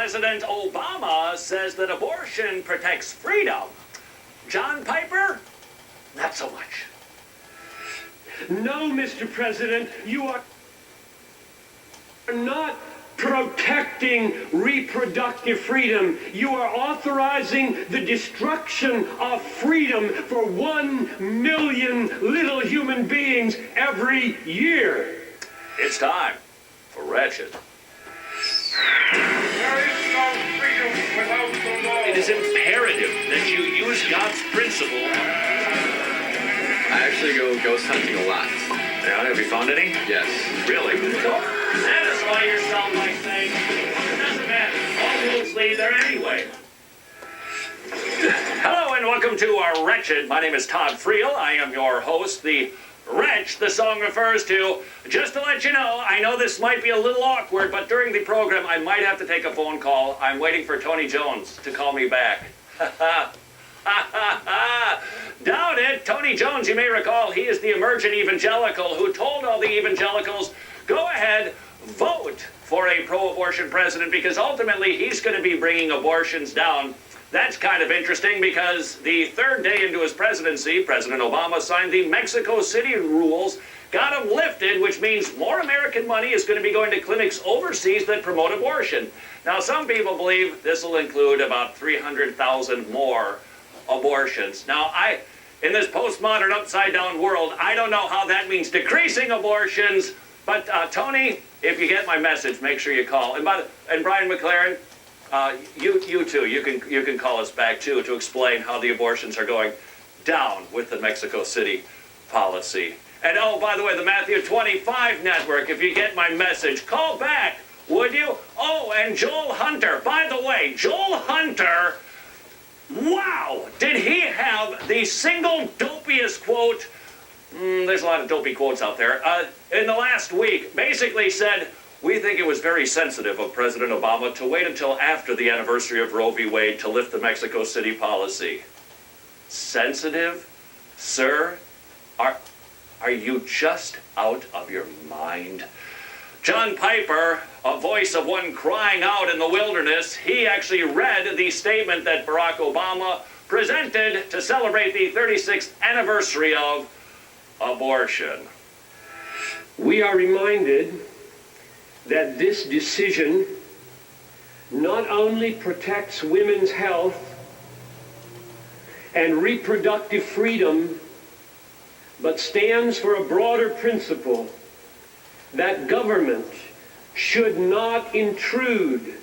President Obama says that abortion protects freedom. John Piper, not so much. No, Mr. President, you are not protecting reproductive freedom. You are authorizing the destruction of freedom for 1 million little human beings every year. It's time for Wretched. There is no freedom without the law. It is imperative that you use God's principle. I actually go ghost hunting a lot. Yeah, have you found any? Yes. Really? Satisfy yourself by saying, it doesn't matter. All roads lead there anyway. Hello and welcome to our Wretched. My name is Todd Friel. I am your host. The wretch the song refers to. Just to let you know, I know this might be a little awkward, but during the program I might have to take a phone call. I'm waiting for Tony Jones to call me back. Doubt it. Tony Jones, you may recall, he is the emergent evangelical who told all the evangelicals, go ahead, vote for a pro-abortion president because ultimately he's going to be bringing abortions down. That's kind of interesting because the third day into his presidency, President Obama signed the Mexico City rules, got them lifted, which means more American money is going to be going to clinics overseas that promote abortion. Now, some people believe this will include about 300,000 more abortions. Now, in this postmodern upside-down world, I don't know how that means decreasing abortions, but Tony, if you get my message, make sure you call. And Brian McLaren, you too, you can call us back too to explain how the abortions are going down with the Mexico City policy. And oh, by the way, the Matthew 25 network, if you get my message, call back, would you? Oh, and Joel Hunter, by the way, Joel Hunter, wow, did he have the single dopiest quote, there's a lot of dopey quotes out there, in the last week, basically said, we think it was very sensitive of President Obama to wait until after the anniversary of Roe v. Wade to lift the Mexico City policy. Sensitive? Sir, are you just out of your mind? John Piper, a voice of one crying out in the wilderness, he actually read the statement that Barack Obama presented to celebrate the 36th anniversary of abortion. We are reminded that this decision not only protects women's health and reproductive freedom, but stands for a broader principle that government should not intrude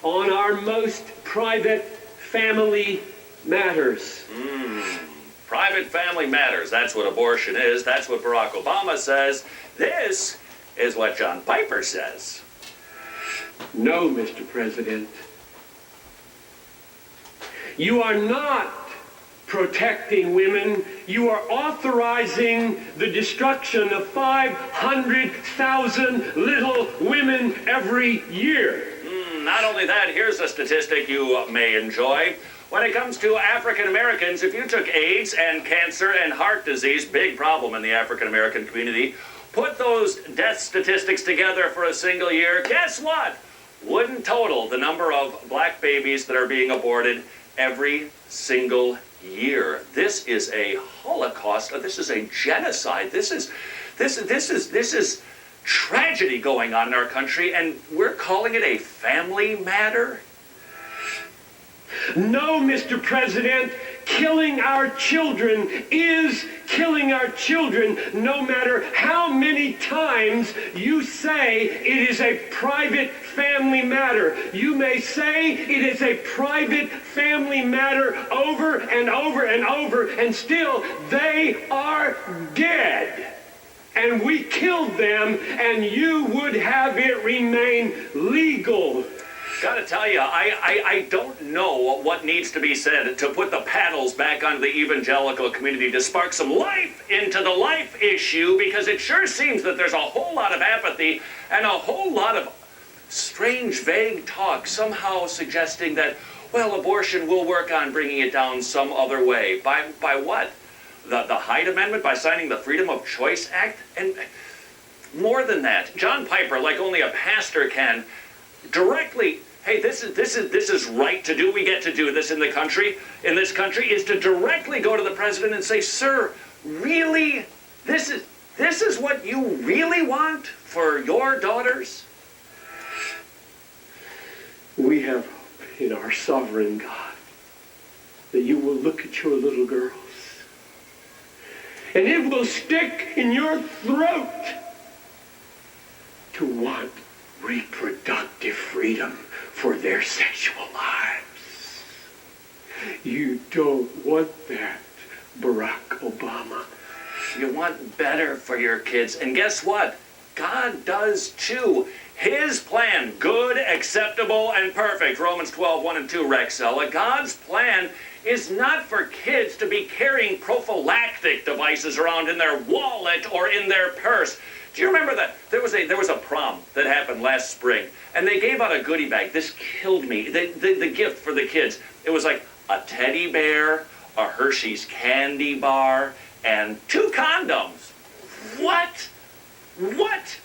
on our most private family matters. Private family matters. That's what abortion is. That's what Barack Obama says. This is what John Piper says. No, Mr. President. You are not protecting women. You are authorizing the destruction of 500,000 little women every year. Not only that, here's a statistic you may enjoy. When it comes to African Americans, if you took AIDS and cancer and heart disease, big problem in the African American community, put those death statistics together for a single year, guess what? Wouldn't total the number of black babies that are being aborted every single year. This is a Holocaust. This is a genocide. This is tragedy going on in our country, and we're calling it a family matter. No, Mr. President, killing our children is killing our children, no matter how many times you say it is a private family matter. You may say it is a private family matter over and over and over, and still they are dead. And we killed them, and you would have it remain legal. Gotta tell you, I don't know what needs to be said to put the paddles back onto the evangelical community to spark some life into the life issue, because it sure seems that there's a whole lot of apathy and a whole lot of strange, vague talk, somehow suggesting that, well, abortion will work on bringing it down some other way. By what? The Hyde Amendment? By signing the Freedom of Choice Act? And more than that, John Piper, like only a pastor can, directly hey, this is right to do. We get to do this in this country, is to directly go to the president and say, sir, really, this is what you really want for your daughters? We have hope in our sovereign God that you will look at your little girls and it will stick in your throat to want reproductive freedom for their sexual lives. You don't want that, Barack Obama. You want better for your kids. And guess what? God does too. His plan, good, acceptable, and perfect. Romans 12, 1 and 2, Rexella. God's plan is not for kids to be carrying prophylactic devices around in their wallet or in their purse. Do you remember that? There was a prom that happened last spring, and they gave out a goodie bag. This killed me. The gift for the kids. It was like a teddy bear, a Hershey's candy bar, and 2 condoms. What? What?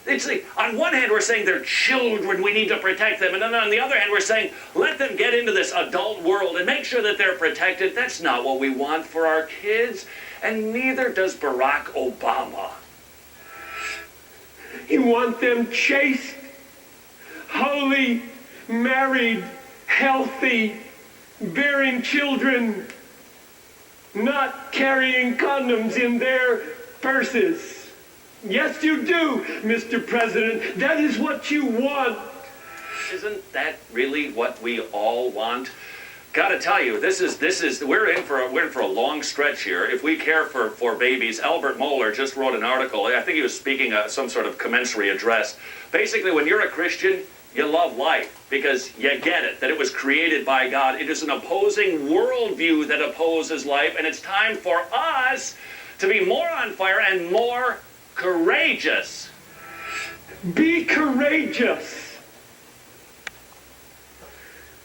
It's like, on one hand, we're saying they're children, we need to protect them. And then on the other hand, we're saying, let them get into this adult world and make sure that they're protected. That's not what we want for our kids. And neither does Barack Obama. You want them chaste, holy, married, healthy, bearing children, not carrying condoms in their purses. Yes, you do, Mr. President. That is what you want. Isn't that really what we all want? Gotta tell you, we're in for a long stretch here. If we care for babies, Albert Mohler just wrote an article. I think he was speaking some sort of commencatory address. Basically, when you're a Christian, you love life because you get it, that it was created by God. It is an opposing worldview that opposes life, and it's time for us to be more on fire and more courageous. Be courageous.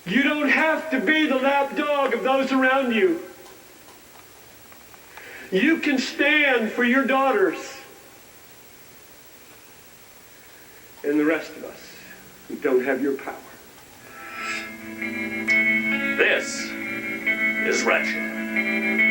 You don't have to be the lapdog of those around you. You can stand for your daughters and the rest of us who don't have your power. This is Wretched.